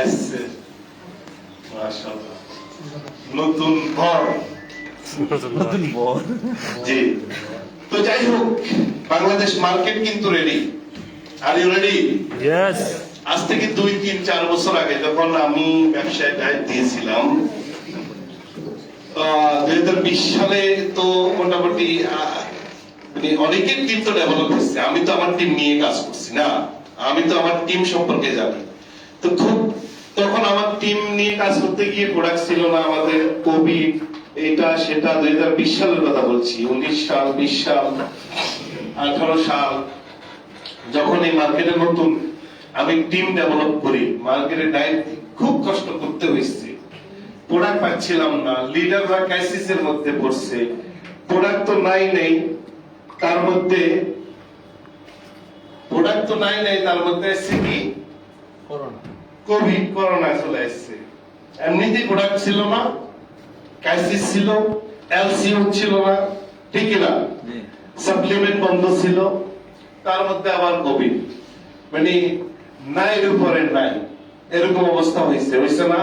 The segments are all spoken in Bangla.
আসছে মাশাআল্লাহ নতুন বর জি। তো যাই হোক, বাংলাদেশ মার্কেট কিন্তু ready. Are you ready? Yes. আজ থেকে 2, 3, 4 বছর আগে যখন আমি ব্যবসায় টাইপ দিয়েছিলাম, 2020 সালে তো মোটামুটি অনেকের টিম তো ডেভেলপ হচ্ছে। আমি তো আমার টিম নিয়ে কাজ করছি না, আমি তো আমার টিম সম্পর্কে জানি। তো খুব তখন আমার টিম নিয়ে কাজ করতে গিয়ে প্রোডাক্ট ছিল না আমাদের, কোভিড এটা সেটা। 2020 সালের কথা বলছি, 19 সাল, 20 সাল, 18 সাল, যখন এই মার্কেটে নতুন আমি টিম ডেভেলপ করি, মার্কেটে ডাইরেক্ট খুব কষ্ট করতে হয়েছে। প্রোডাক্ট পাচ্ছিলাম না, লিডাররা ক্রাইসিসের মধ্যে পড়ছে, প্রোডাক্ট তো নেই, তার মধ্যে তার মধ্যে এসছে কি কোভিড, করোনা চলে এসছে। এমনিতেই প্রোডাক্ট ছিল না, ক্রাইসিস ছিল, এলসি হচ্ছিল না, ঠিক না, সাপ্লিমেন্ট বন্ধ ছিল, তার মধ্যে আবার কোভিড, মানে নাইয়ের উপরে নাই, এরকম অবস্থা হয়েছে না।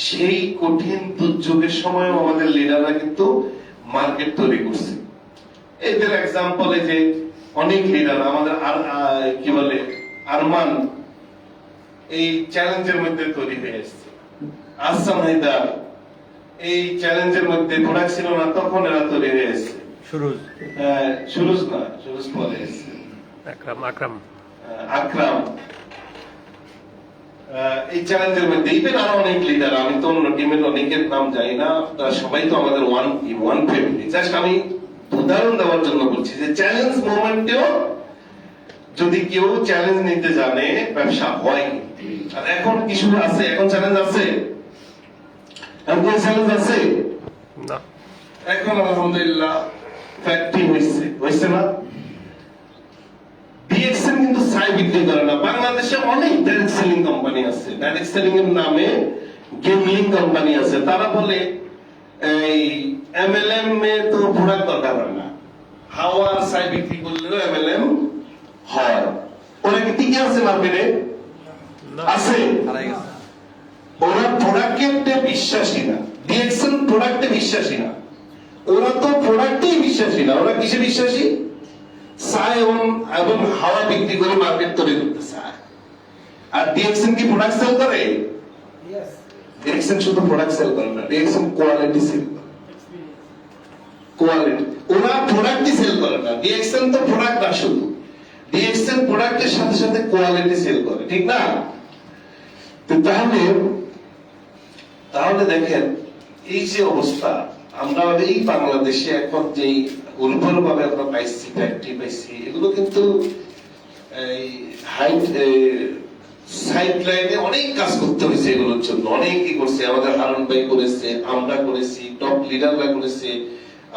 সেই কঠিন দুর্যোগের সময় আমাদের লিডাররা কিন্তু মার্কেট তৈরি করছে। এদের এক্সাম্পল যে অনেক লিডার আমাদের কি বলে আরমান এই চ্যালেঞ্জের মধ্যে তৈরি হয়ে এসেছে। আসাম হায়দার এই চ্যালেঞ্জের মধ্যে প্রোডাক্ট ছিল না, তখন এরা তৈরি হয়ে এসেছে। সুরুজ পরে এসেছে, আকরাম এই চ্যালেঞ্জের মধ্যে। ইভেন আরো অনেক লিডার, আমি তো অন্য টিমের অনেকের নাম জানি না, সবাই তো আমাদের one team, one family. Just আমি উদাহরণ দেওয়ার জন্য বলছি যে চ্যালেঞ্জ মোমেন্টেও যদি কেউ চ্যালেঞ্জ নিতে জানে, ব্যবসা হয়। আর এখন কিছু আছে, এখন চ্যালেঞ্জ আছে, এখন চ্যালেঞ্জ আছে না। এখন আলহামদুলিল্লাহ ফ্যাক্টরি হয়েছে না। ডিএক্সএন কিন্তু সাই বিক্রি করে না। বাংলাদেশে অনেক ডাইরেক্ট সেলিং কোম্পানি আছে, ডাইরেক্ট সেলিং এর নামে গেমিং কোম্পানি আছে। তারা বলে এই এমএলএম এ তো প্রোডাক্ট দরকার হয় না, হাওয়ার সাই বিক্রি করলেও এমএলএম হয়। ওরা কি টিকে আছে মার্কেটে? আছে। ওরা প্রোডাক্টে বিশ্বাসী না, ডিএক্সএন প্রোডাক্টে বিশ্বাসী না, ওরা তো প্রোডাক্টেই বিশ্বাসী না। ওরা কিসে বিশ্বাসী? সাই এবং হাওয়া বিক্রি করে মার্কেট তৈরি করতে চায়। আর ডিএক্সএন কি প্রোডাক্ট সেল করে? ডিএক্সএন শুধু প্রোডাক্ট সেল করে না, ডিএক্সএন কোয়ালিটি সেল করে। কোয়ালিটি, ওরা প্রোডাক্টই সেল করে না। ডিএক্সএন তো প্রোডাক্ট না শুধু, ডিএক্সএন প্রোডাক্টের সাথে সাথে কোয়ালিটি সেল করে, ঠিক না? তো তাহলে দেখেন এই যে অবস্থা, আমরা এই বাংলাদেশে এখন যেই উর্বর ভাবে আমরা পাইছি, ফ্যাক্টরি পাইছি, এগুলো কিন্তু সাইড লাইনে অনেক কাজ করতে হয়েছে। এগুলোর জন্য অনেকেই করছে, আমাদের হারুন ভাই করেছে, আমরা করেছি, টপ লিডাররা করেছে।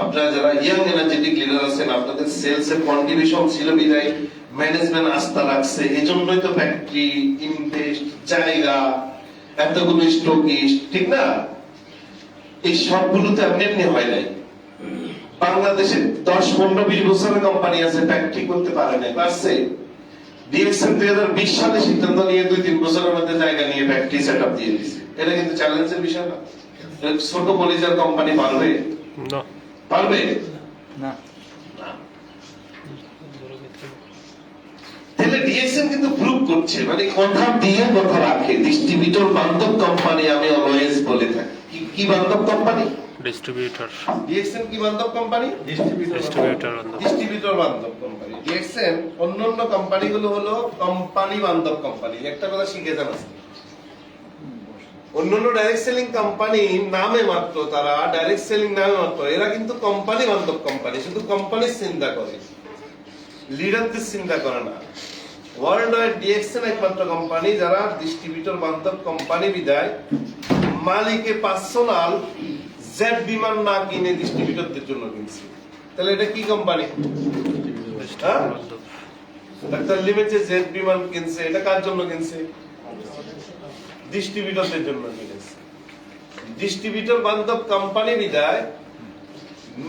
আপনারা যারা ইয়াং এনার্জেটিক লিডার আছেন, আপনাদের সেলস এর কন্ট্রিবিউশন ছিল বিদায় ম্যানেজমেন্ট আস্থা রাখছে। এই জন্যই তো ফ্যাক্টরি, ইনভেস্ট, জায়গা, এতগুলো স্টকিস্ট, ঠিক না? এই সবগুলো তো এমনি হয় নাই। বাংলাদেশে 10, 15, 20 বছরের কোম্পানি আছে, ফ্যাক্টরি করতে পারে নাই, পারছে। ডিএক্সএন 2020 সালে সিদ্ধান্ত নিয়ে 2-3 বছরের মধ্যে জায়গা নিয়ে ফ্যাক্টরি সেটআপ দিয়ে দিয়েছে। এটা কিন্তু চ্যালেঞ্জের বিষয় না। ছোট পলিজার কোম্পানি পারবে না, পারবে না। তাহলে ডিএক্সএন কিন্তু প্রুভ করছে, মানে কথা দিয়ে কথা রাখে। ডিস্ট্রিবিউটর বান্ধব কোম্পানি আমি অলওয়েজ বলে থাকি। কি বান্ধব কোম্পানি? ডিস্ট্রিবিউটর। ডিএক্সএন কি বান্ধব কোম্পানি? ডিস্ট্রিবিউটর বান্ধব কোম্পানি। ডিএক্সএন অন্যান্য কোম্পানিগুলো হলো কোম্পানি বান্ধব কোম্পানি। একটা কথা শিখে যান আজকে। অন্যান্য ডাইরেক্ট সেলিং কোম্পানি নামে মাত্র, তারা ডাইরেক্ট সেলিং নামে মাত্র, এরা কিন্তু কোম্পানি বান্ধব কোম্পানি, শুধু কোম্পানির চিন্তা করে, লিডারদের চিন্তা করে না। ওয়ার্ল্ড ওয়াইড ডিএক্সএন একমাত্র কোম্পানি যারা ডিস্ট্রিবিউটর বান্ধব কোম্পানি বিদায় মালিকে পার্সোনাল জেট বিমান না কিনে ডিস্ট্রিবিউটরদের জন্য কিনছে। তাহলে এটা কি কোম্পানি? ডাক্তার লিমিট যে জেট বিমান কিনছে, এটা কার জন্য কিনছে? ডিস্ট্রিবিউটরদের জন্য কিনেছে। ডিস্ট্রিবিউটর বান্ধব কোম্পানি বিদায়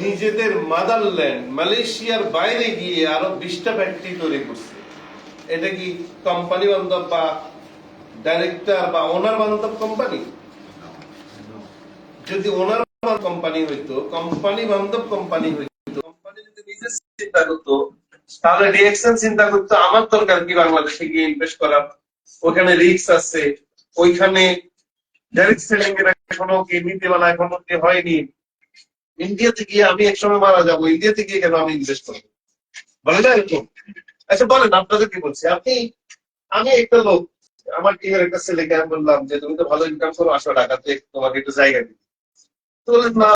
নিজেদের মাদারল্যান্ড মালয়েশিয়ার বাইরে গিয়ে আরো 20টা ফ্যাক্টরি তৈরি করছে। এটা কি কোম্পানি বান্ধব বা ডাইরেক্টর বা ওনার বান্ধব কোম্পানি? যদি ওনার কোম্পানি হইতো, কোম্পানি বান্ধব কোম্পানি হইতো, কোম্পানি যদি নিজে চিন্তা করতো, তাহলে ডিএক্সএন চিন্তা করতো আমার দরকার কি বাংলাদেশে গিয়ে ইনভেস্ট করার, ওখানে রিস্ক আছে, ওইখানে ডাইরেক্ট সেলিং এর এখনো কি নীতিমালা এখনো কি হয়নি, ইন্ডিয়াতে গিয়ে আমি একসময় মারা যাবো, ইন্ডিয়াতে গিয়ে কেন আমি ইনভেস্ট করবো, বলে না এরকম? আচ্ছা বলেন, আপনাদের কি বলছি আপনি, আমি একটা লোক, আমার টিমের একটা ছেলেকে আমি বললাম যে তুমি তো ভালো ইনকাম করো, আসো ঢাকাতে তোমাকে একটু জায়গা দিই। তো বললেন, না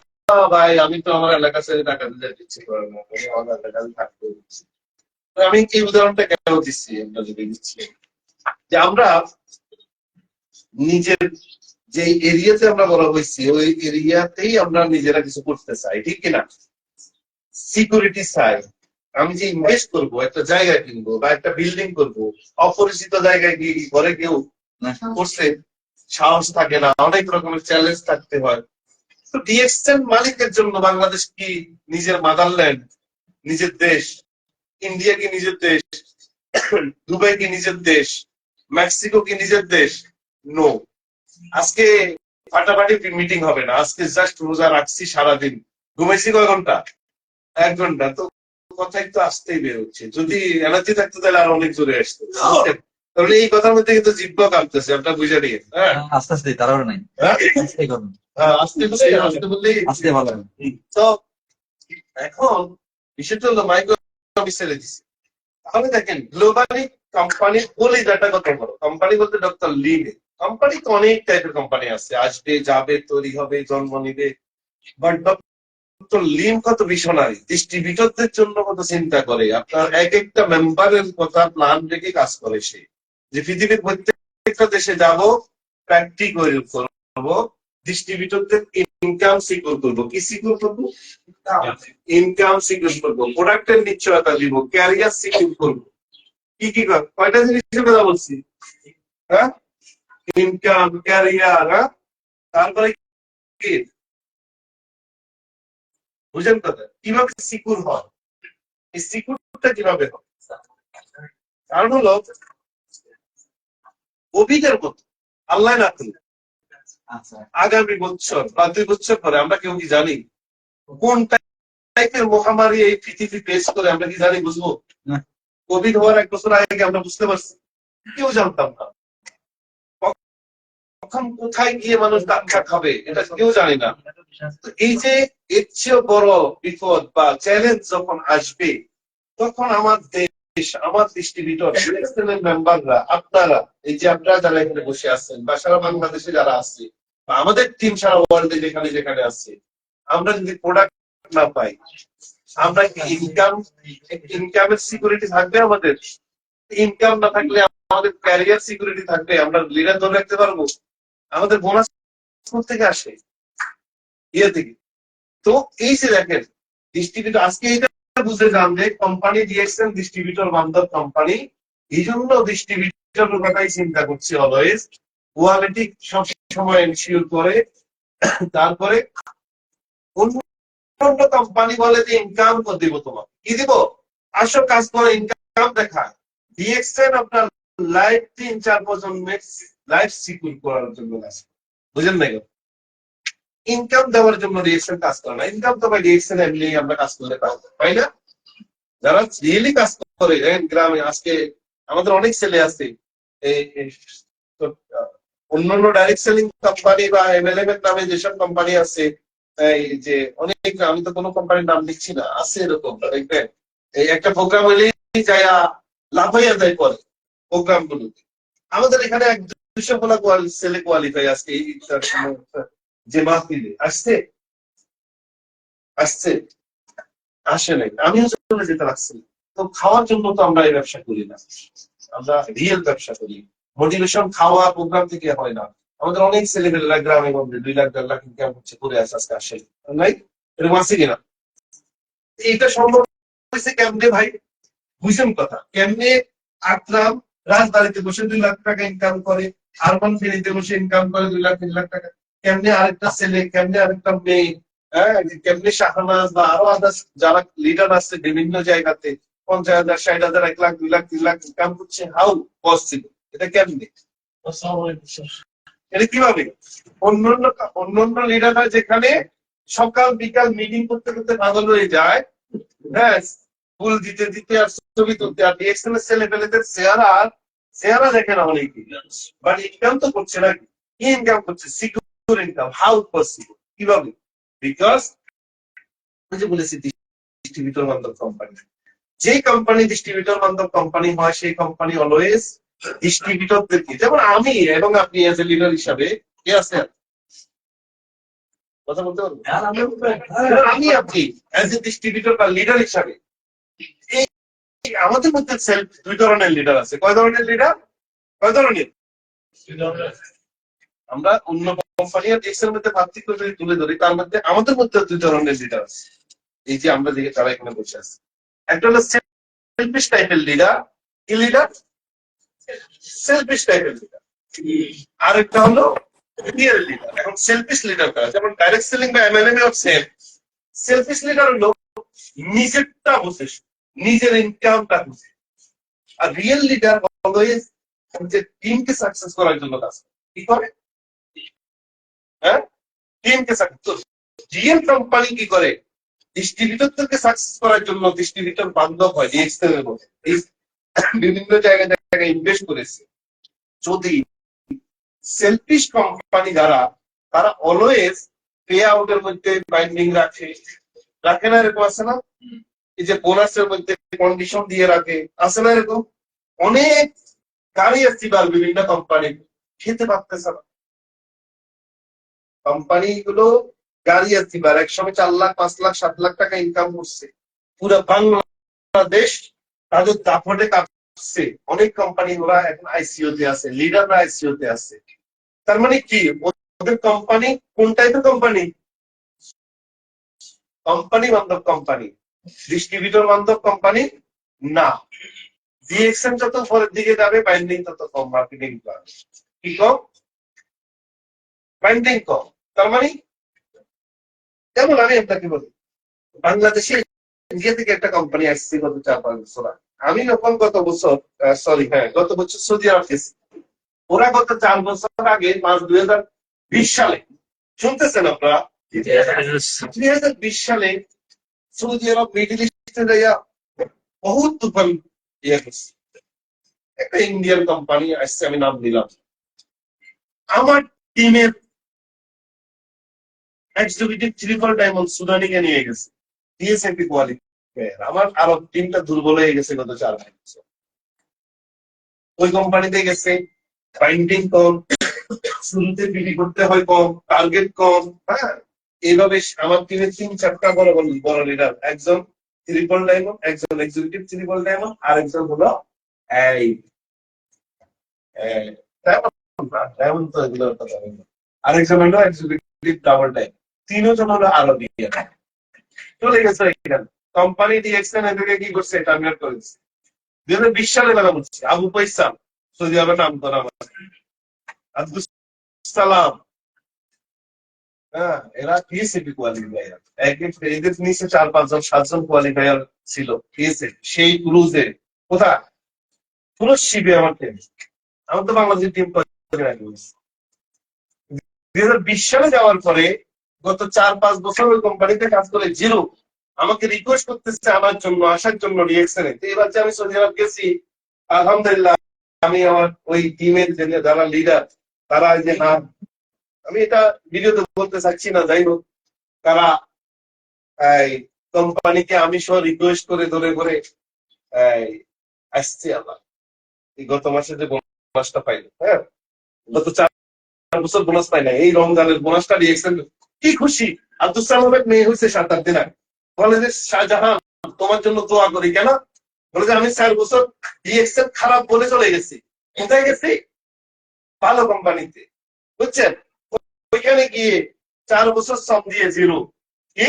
ভাই আমি তো আমার এলাকা ছেড়ে টাকা দিতে ইচ্ছে করে না, আমি আমার এলাকায় থাকতে দিচ্ছি। তো আমি এই উদাহরণটা কেন দিচ্ছি, আমরা যদি দিচ্ছি যে আমরা নিজের যে এরিয়াতে আমরা বড় হয়েছি ওই এরিয়াতেই আমরা নিজেরা কিছু করতে চাই, ঠিক কিনা? সিকিউরিটি চাই। আমি যে ইনভেস্ট করবো, একটা জায়গা কিনবো বা একটা বিল্ডিং করবো, অপরিচিত জায়গায় গিয়ে ঘরে কেউ করছে, সাহস থাকে না, অনেক রকমের চ্যালেঞ্জ থাকতে হয়। তো ডিএক্সএন মালিকের জন্য বাংলাদেশ কি নিজের মাদারল্যান্ড, নিজের দেশ? ইন্ডিয়া কি নিজের দেশ? দুবাই কি নিজের দেশ? মেক্সিকো কি নিজের দেশ? নো। আজকে ফাটাফাটি মিটিং হবে না, আজকে জাস্ট রোজা রাখছি সারাদিন, ঘুমাইছি কয় ঘন্টা? 1 ঘন্টা। তো কথাই তো আসতেই বের হচ্ছে, যদি এনার্জি থাকতো তাহলে আর অনেক জোরে আসতো। তাহলে এই কথার মধ্যে কিন্তু জিব্বা কাঁপতেছে, আপনার বুঝে নিয়ে। হ্যাঁ আস্তে আস্তে, তাড়াহুড়ো নাই, হ্যাঁ আস্তে করুন, আস্তে বলে আস্তে বললেই আস্তে ভালো। তো এখন বিষয়টা হলো মাইক্রো ছেড়ে দিচ্ছে। তাহলে দেখেন গ্লোবালি কোম্পানির কলিজাটা কত বড়। কোম্পানি বলতে ডক্টর লিন, কোম্পানি তো অনেক টাইপের কোম্পানি আছে, আসবে যাবে তৈরি হবে জন্ম নিবে, বাট ডক্টর লিন কত ভিশনারি, ডিস্ট্রিবিউটরদের জন্য কত চিন্তা করে, আপনার এক একটা মেম্বারের কথা প্ল্যান রেখে কাজ করে সে, যে পৃথিবীর প্রত্যেকটা দেশে যাব, প্র্যাকটিক করবো, ডিস্ট্রিবিউটরদের ইনকাম সিকিউর করবো। কি সিকিউর করবো? ইনকাম সিকিউর করবো, প্রোডাক্টের নিশ্চয়তা দিব, ক্যারিয়ার সিকিউর করবো। কি কি কয়টা জিনিসের কথা বলছি? হ্যাঁ, ইনকাম, ক্যারিয়ার, হ্যাঁ, তারপরে কি বুঝেন কথা, কিভাবে সিকিউর হয়, এই সিকিউরটা কিভাবে হয়? কারণ হলো কোভিডের মতো আল্লাহ না করলে আগামী বছর বা 2 বছর পরে আমরা কেউ কি জানি কোন টাইপের মহামারী এই পৃথিবী ফেস করে? আমরা কি জানি, বুঝবো? কোভিড হওয়ার 1 বছর আগে আমরা বুঝতে পারছি? কেউ জানতাম না। কখন কোথায় গিয়ে মানুষ ধাক্কা খাবে এটা কেউ জানি না। তো এই যে এর চেয়েও বড় বিপদ বা চ্যালেঞ্জ যখন আসবে, তখন আমার দেশ, আমার ডিস্ট্রিবিউটর, মেম্বাররা, আপনারা, এই যে আপনারা যারা এখানে বসে আছেন বা সারা বাংলাদেশে যারা আছে বা আমাদের টিম সারা ওয়ার্ল্ডে যেখানে যেখানে আছে, আমরা যদি প্রোডাক্ট না পাই, আমরা ইনকামের সিকিউরিটি থাকবে আমাদের? ইনকাম না থাকলে আমাদের ক্যারিয়ার সিকিউরিটি থাকবে? আমরা লিডার ধরে রাখতে পারবো? আমাদের বোনাস থেকে আসে, ইয়ে থেকে। তো এই যে দেখেন ডিস্ট্রিবিউটর, আজকে এটা বুঝে যান যে কোম্পানি ডিএক্সএন ডিস্ট্রিবিউটর বান্ধব কোম্পানি, এই জন্য ডিস্ট্রিবিউটর কথাই চিন্তা করছে অলওয়েজ, কোয়ালিটি সব সময় এনশিওর করে। তারপরে অন্য কোম্পানি বলে যে ইনকাম করে দিব, তোমার কি দিব, আসো কাজ করে ইনকাম দেখা। ডিএক্সএন আপনার লাইফ 3-4 প্রজন্মের লাইফ সিকিউর করার জন্য আছে, বুঝেন না? ইনকাম দেওয়ার জন্য ডিএক্সএন কাজ করে না। ইনকাম তো ভাই ডিএক্সএন এমনি আমরা কাজ করলে পাই, তাই না? যারা রিয়েলি কাজ করে গ্রামে, আজকে আমাদের অনেক ছেলে আছে অন্যান্য ডাইরেক্ট সেলিং কোম্পানি বা এমএলএম এর নামে যেসব কোম্পানি আছে, এই যে অনেক, আমি তো কোনো কোম্পানির নাম দিচ্ছি না, আছে এরকম, দেখবেন এই একটা প্রোগ্রাম হলেই যায়া লাভ হইয়া যায় পরে প্রোগ্রাম গুলোতে। আমাদের এখানে 100-200 ছেলে কোয়ালিফাই আজকে এই যে মাহফিলে আসছে, আসছে, আসে নাই, আমিও চলে যেতে লাগছি। তো খাওয়ার জন্য তো আমরা এই ব্যবসা করি না, আমরা রিয়েল ব্যবসা করি। মোটিভেশন খাওয়া প্রোগ্রাম থেকে হয় না। আমাদের অনেক ছেলেমেয়েরা গ্রামে গঞ্জে 2 লাখ 1.5 লাখ ইনকাম করছে, করে আসে, আজকে আসে নাই, এরকম আছে কিনা? এইটা সম্ভব হয়েছে কেমনে ভাই? বুঝছেন কথা? কেমনে আকরাম রাজবাড়িতে বসে 2 লাখ টাকা ইনকাম করে, আরবান ফেরিতে বসে ইনকাম করে 2 লাখ 3 লাখ টাকা, কেমনে আরেকটা ছেলে, কেমনে আরেকটা মেয়ে, হ্যাঁ, কেমনে শাহনাজ বা আরো আদার্স যারা লিডার আছে বিভিন্ন জায়গাতে 50,000 60,000 1 লাখ 2 লাখ 3 লাখ ইনকাম করছে? How possible? এটা কেমনে? এটা কিভাবে অন্যান্য অন্যান্য লিডাররা যেখানে সকাল বিকাল মিটিং করতে করতে পাগল হয়ে যায়, হ্যাঁ, ফুল দিতে দিতে আর ছবি তুলতে, আর ডিএক্সএল ছেলে পেলেদের চেহারা দেখে না অনেকে, বাট ইনকাম তো করছে না। কি ইনকাম করছে? Secure income. How possible? কিভাবে? বিকজ যে বলেছি ডিস্ট্রিবিউটর বান্ধব কোম্পানি। যে কোম্পানি ডিস্ট্রিবিউটর বান্ধব কোম্পানি হয়, সেই কোম্পানি অলওয়েজ ডিস্ট্রিবিউটরদেরকে, যেমন আমি এবং আপনি এজ এ লিডার হিসাবে কে আছেন কথা বলতে পারবো, আমি আপনি এজ এ ডিস্ট্রিবিউটর বা লিডার হিসাবে, এই আমাদের মধ্যে সেলফ দুই ধরনের লিডার আছে। কয় ধরনের লিডার? কয় ধরনের? আমরা অন্য কোম্পানি আর ডিএক্সের মধ্যে পার্থক্য যদি তুলে ধরি, তার মধ্যে আমাদের মধ্যে দুই ধরনের লিডার আছে। এই যে আমরা দিকে যারা এখানে বসে আছি, একটা হলো সেলফিশ টাইপের লিডার। কি লিডার? সেলফিশ টাইপের লিডার। আরেকটা হলো রিয়েল লিডার। এখন সেলফিশ লিডার কারা? যেমন ডাইরেক্ট সেলিং বা MLM of sale. Selfish leader হলো নিজেরটা বুঝে, নিজের ইনকামটা বুঝে। আর রিয়েল লিডার অলওয়েজ যে টিমকে সাকসেস করার জন্য কাজ করে। কি করে? হ্যাঁ, টিমকে সাকসেস। রিয়েল কোম্পানি কি করে? ডিস্ট্রিবিউটরদেরকে সাকসেস করার জন্য ডিস্ট্রিবিউটর বান্ধব হয়, ডিএক্সএল এর মধ্যে বিভিন্ন জায়গায় জায়গায় ইনভেস্ট করেছে। যদি সেলফিশ কোম্পানি যারা, তারা অলওয়েজ পে আউটের মধ্যে বাইন্ডিং রাখে, রাখে না? এরকম আছে না? এই যে বোনাসের মধ্যে কন্ডিশন দিয়ে রাখে, আছে না এরকম? অনেক গাড়ি আসছি বিভিন্ন কোম্পানি খেতে পারতেছে না। কোম্পানি গুলো গাড়ি আসছি এক সময় 4 লাখ 5 লাখ 7 লাখ টাকা ইনকাম করছে, পুরো বাংলাদেশ তাদের দাপটে কাঁপছে। অনেক কোম্পানি ওরা এখন আইসিও তে আছে, লিডাররা আইসিও তে আছে। তার মানে কি? ওদের কোম্পানি কোন টাইপের কোম্পানি? কোম্পানি বান্ধব কোম্পানি, ডিস্ট্রিবিউটর বান্ধব কোম্পানি না। ডিএক্সএম যত পরের দিকে যাবে, বাইন্ডিং তত কম, মার্কেটিং প্ল্যান কি কম, বাইন্ডিং কম। তার মানে যেমন আমি আপনাকে বলি, বাংলাদেশে ইন্ডিয়া থেকে একটা কোম্পানি আসছে গত 4-5 বছর আগে। আমি যখন গত বছর গত বছর সৌদি আরব গেছি, ওরা গত 4 বছর আগে, মার্চ 2020 সালে, শুনতেছেন আপনারা, 2020 সালে সৌদি আরব মিডল ইস্টে যাইয়া বহুত তুফান ইয়ে করছে। একটা ইন্ডিয়ান কোম্পানি আসছে, আমি নাম দিলাম। আমার টিমের এক্সিকিউটিভ ট্রিপল ডায়মন্ড সুদানিকে নিয়ে গেছে, ডিএসএমপি কোয়ালিফায়ার। আমার আরব টিমটা দুর্বল হয়ে গেছে গত 4 বছর। ওই কোম্পানিতে গেছে, বাইন্ডিং কম, শুরুতে বিক্রি করতে হয় কম, টার্গেট কম। হ্যাঁ, এইভাবে আমার টিমের 3-4টা বড় বড় লিডার, একজন ট্রিপল ডায়মন্ড, একজন এক্সিকিউটিভ ট্রিপল ডায়মন্ড, আর একজন হলো এই ডায়মন্ড তো এগুলো আরেকজন হলো এক্সিকিউটিভ ডাবল টাইম। তিনজন হলো আরবি। চলে গেছে এখানে কোম্পানি ডিএক্সএন এদেরকে কি করছে? টার্মিনেট করে দিচ্ছে। 2020 সালে কথা বলছি। আবু পয়সাম, সৌদি আরবের নাম করা, আব্দুল সালাম, হ্যাঁ, এরা টিএসএপি কোয়ালিফায়ার। এদের নিচে 4-5 জন 7 জন কোয়ালিফায়ার ছিল টিএসএপি। সেই ক্রুজে কোথায়? পুরো শিবে আমার টিম। আমার তো বাংলাদেশের টিম 2020 সালে যাওয়ার পরে গত 4-5 বছর ওই কোম্পানিতে কাজ করে জিরো। আমাকে রিকোয়েস্ট করতেছে আমার জন্য আসার জন্য রিয়েকশনে। তো এবার যে আমি সৌদি আরব গেছি, আলহামদুলিল্লাহ, আমি আমার ওই টিমের যারা লিডার, তারা যে না, আমি এটা ভিডিওতে বলতে চাচ্ছি না, যাই হোক, তারা এই কোম্পানিকে আমি সহ রিকোয়েস্ট করে ধরে করে আসছি। আবার এই গত মাসে যে বোনাসটা পাইলো, হ্যাঁ, গত 4 বছর বোনাস পাই না, এই রমজানের বোনাসটা রিয়েকশন, কি খুশি। আব্দুল সালামের মেয়ে হয়েছে 7-8 দিন আগে, বলে যে শাহজাহান তোমার জন্য দোয়া করি। কেন? বলে যে আমি 4 বছর ডিএক্সএল খারাপ বলে চলে গেছি। কোথায় গেছি? ভালো কোম্পানিতে, বুঝছেন? ওইখানে গিয়ে 4 বছর সব দিয়ে জিরো। কি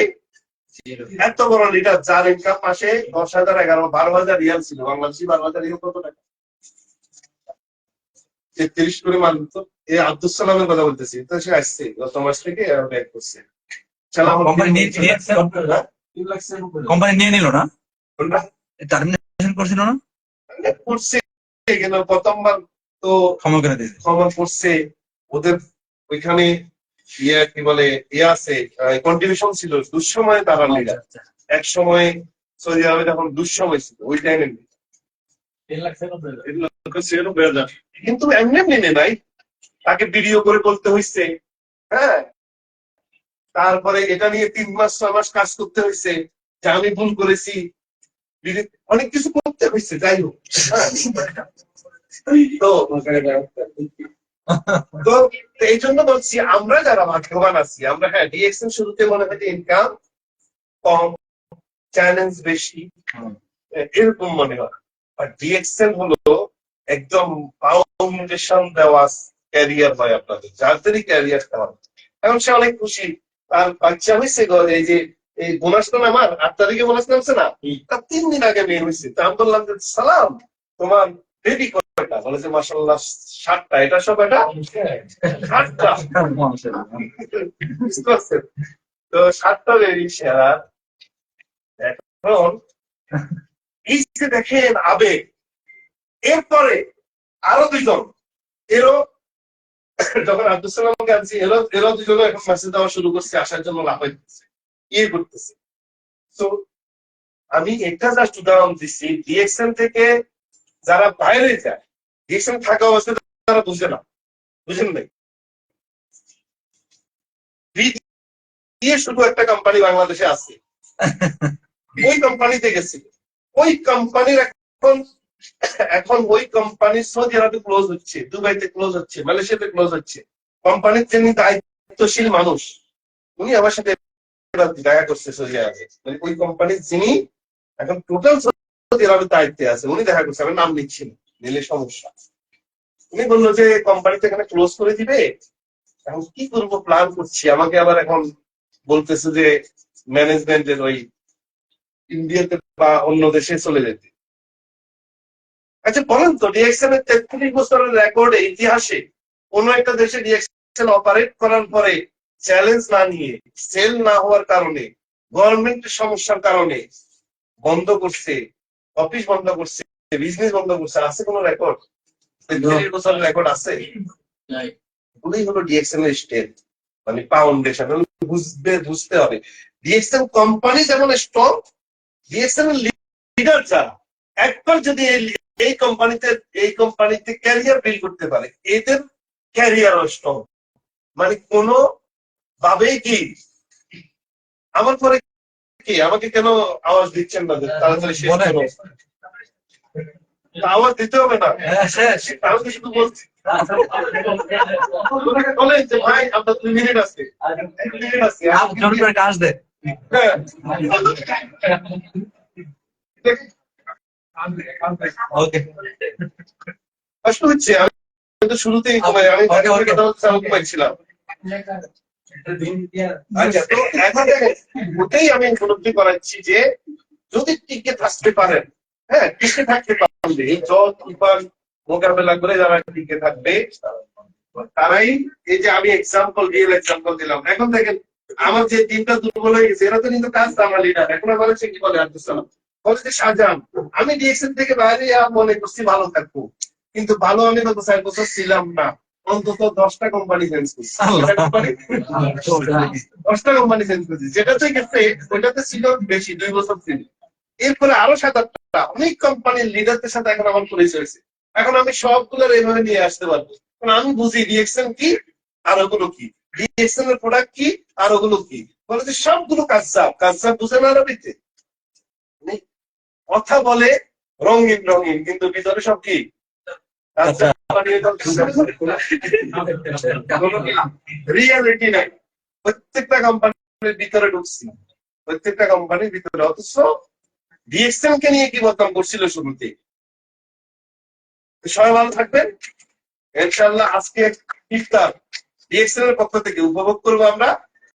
এত বড় লিডার, যার ইনকাম মাসে 10,000, 11-12,000 রিয়াল ছিল। বাংলাদেশি 12,000 রিয়াল কত টাকা? 33 করে মানত। এই আব্দুল সালামের কথা বলতেছি, তো সে আসছে গত মাস থেকে ব্যাক করছে। কোম্পানি নিয়ে নিল না, টার্মিনেশন করছিল না, করছে। প্রথমবার তো ক্ষমা করে দিয়েছে। ক্ষমা করছে। ওদের ওইখানে কি বলে আছে, কন্ট্রিবিউশন ছিল, দুঃসময়ে তারা লিডার। এক সময় সৌদি আরবে যখন দুঃসময় ছিল ওই টাইমে কিন্তু এমনি এমনি নাই, তাকে ভিডিও করে বলতে হয়েছে। হ্যাঁ, তারপরে এটা নিয়ে 3 মাস 6 মাস কাজ করতে হয়েছে যে আমি ভুল করেছি, অনেক কিছু করতে হয়েছে। যাই হোক, তো তো এই জন্য বলছি আমরা যারা ভাগ্যবান আছি, আমরা হ্যাঁ ডিএক্সএন শুরুতে মনে হয় যে ইনকাম কম, চ্যালেঞ্জ বেশি, এরকম মনে হয়। আর ডিএক্সএন হলো একদম ফাউন্ডেশন দেওয়া ক্যারিয়ার হয় আপনাদের, যাদেরই ক্যারিয়ার দেওয়া। এখন সে অনেক খুশি, তার বাচ্চা হয়েছে। এই যে এই বোনাস তো আমার 8 তারিখে বোনাস নামছে না, তার 3 দিন আগে মেয়ে হয়েছে। তা আমি বললাম যে সালাম, তোমার বেবি কয়টা? বলে যে মাশাআল্লাহ 7টা। এটা সব এটা 7টা। বুঝতে পারছেন? তো 7টা বেবি সেরা। এখন এই যে দেখেন আবেগ, এরপরে আরো 2জন এরও, যখন আব্দুল সালামকে আনছি এরও 2জনও এখন মেসেজ দেওয়া শুরু করছে, আসার জন্য লাফাইতেছে, ইয়ে করতেছে। তো আমি একটা জাস্ট উদাহরণ দিচ্ছি, ডিএক্সএন থেকে যারা বাইরে যায়, ডিএক্সএন থাকা অবস্থায় তারা বুঝে না, বুঝেন নাই। দিয়ে শুধু একটা কোম্পানি বাংলাদেশে আছে, ওই কোম্পানিতে গেছিল। ওই কোম্পানির এখন ওই কোম্পানি সৌদি আরবে ক্লোজ হচ্ছে, দুবাইতে ক্লোজ হচ্ছে, মালয়েশিয়াতে ক্লোজ হচ্ছে। কোম্পানির যিনি দায়িত্বশীল মানুষ, উনি আমার সাথে দেখা করছে সৌদি আরবে, মানে ওই কোম্পানির যিনি এখন টোটাল সৌদি আরবের দায়িত্বে আছে, উনি দেখা করছে। আমি নাম নিচ্ছি না, নিলে সমস্যা। উনি বললো যে কোম্পানিতে এখানে ক্লোজ করে দিবে, এখন কি করবো প্ল্যান করছি। আমাকে আবার এখন বলতেছে যে ম্যানেজমেন্টের ওই ইন্ডিয়াতে বা অন্য দেশে চলে যেতে। আচ্ছা বলেন তো, ডিএক্সএন এর 33 বছরের রেকর্ডে, ইতিহাসে কোন একটা দেশে ডিএক্সএন অপারেট করার পরে চ্যালেঞ্জ না নিয়ে, সেল না হওয়ার কারণে, গভর্নমেন্টের সমস্যার কারণে বন্ধ করছে, অফিস বন্ধ করছে, বিজনেস বন্ধ করছে, আছে কোন রেকর্ড? 33 বছরের রেকর্ড আছে? এগুলোই হলো ডিএক্সএন এর স্ট্রেংথ, মানে ফাউন্ডেশন। বুঝতে হবে ডিএক্সএন কোম্পানি যেমন স্ট্রং, ডিএক্সএন এর লিডার যারা একবার যদি এই কোম্পানিতে ক্যারিয়ার বিল্ড করতে পারে, এদের ক্যারিয়ার স্ট্রং। মানে কোনো ভাবেই কি আমার পরে কি আমাকে কেন আওয়াজ দিচ্ছেন না, তাড়াতাড়ি শেষ করো। আওয়াজ দিতে হবে না, আমি তো শুধু বলছি। ওনাকে বলেন যে ভাই আপনার 2 মিনিট আছে, 1 মিনিট আছে, কাজ দেয়। হ্যাঁ। ওকে, কষ্ট হচ্ছে, আমি তো শুরুতেই আমি ছিলাম। আচ্ছা, তো এখন ওটাই আমি উপলব্ধি করাচ্ছি যে যদি টিকে থাকতে পারেন, হ্যাঁ টিকে থাকতে পারলে, এই জল তুফান মোকাবেলা করে যারা টিকে থাকবে, তারাই, এই যে আমি রিয়েল এক্সাম্পল দিলাম। এখন দেখেন আমার যে টিমটা দুর্বল হয়ে গেছে, এরা তো কিন্তু কাজ আমার লিডার। এখন আমার হচ্ছে কি বলে আব্দুল সালাম, বলে যে শাহজাহান, আমি ডিএক্সএন থেকে বাইরে মনে করছি ভালো থাকবো, কিন্তু ভালো আমি গত 4 বছর ছিলাম না, অন্তত 10টা কোম্পানি চেঞ্জ করছি। 10টা কোম্পানি চেঞ্জ করছি, যেটাতে গেছে ওইটাতে ছিল বেশি, 2 বছর ছিল। এরপরে আরো 7-8টা অনেক কোম্পানির লিডারদের সাথে এখন আমার পরিচয় হয়েছে। এখন আমি সবগুলোর এইভাবে নিয়ে আসতে পারবো, কারণ আমি বুঝি ডিএক্সএন কি আর ওগুলো কি, ডিএক্সএন এর প্রোডাক্ট কি আর ওগুলো কি। বলে যে সবগুলো কাজসাপ বুঝে না আরবিতে, কথা বলে রঙিন রঙিন, কিন্তু ভিতরে সব কি রিয়ালিটি নাই। প্রত্যেকটা কোম্পানির ভিতরে ঢুকছি, প্রত্যেকটা কোম্পানির ভিতরে, অথচ ডিএক্সএন কে নিয়ে কি বদনাম করছিল শুরুতে। সবাই ভালো থাকবেন ইনশাআল্লাহ। আজকে ইফতার ডিএক্সএন এর পক্ষ থেকে উপভোগ করবো আমরা।